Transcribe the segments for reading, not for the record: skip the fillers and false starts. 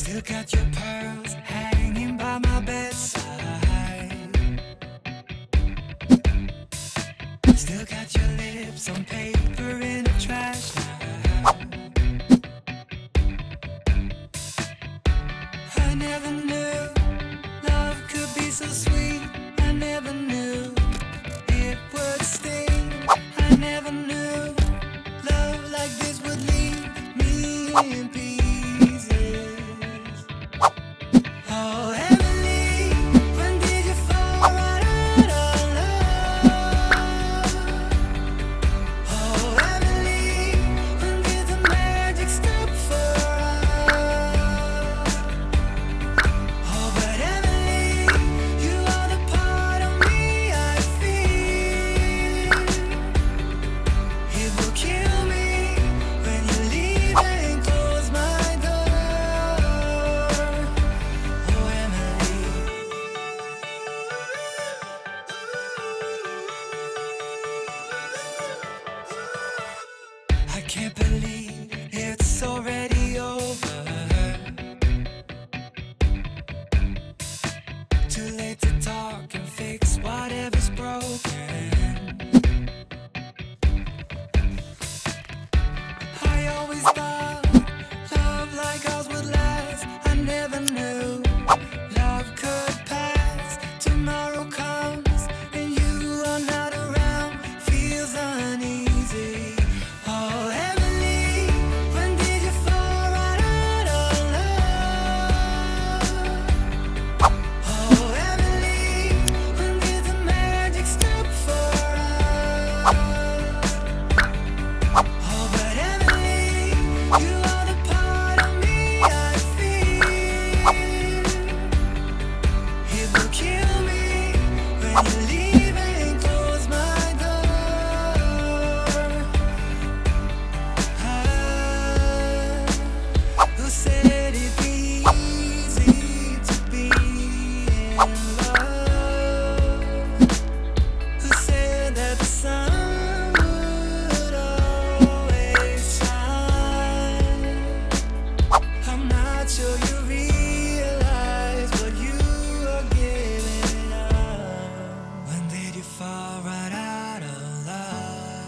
Still got your pearls hanging by my bedside. Still got your lips on paper in a trash now. I never knew love could be so sweet. I never knew it would sting. I never knew love like this would leave me in pieces. Oh, Emily, when did you fall right out of love? Oh, Emily, when did the magic stop for us? Oh, but Emily, you are the part of me I feel. It will kill me when you leave and close my door. Oh, Emily. I can't believe it's already over. Too late to talk and fix whatever's broken. I always thought love like ours would last. I never knew love could pass. Tomorrow comes and you are not around. Feels uneasy. Oh, Emily, when did you fall right out of love? Oh, Emily, when did the magic stop for us? Oh, but Emily, you are the part of me I feel. It will kill me when you leave and close my door. Who said it'd be easy to be in love? Who said that the sun would always shine? I'm not sure you realize what you are giving up. When did you fall right out of love?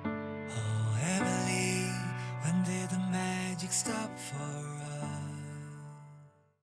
Oh, Emily, when did the magic stop for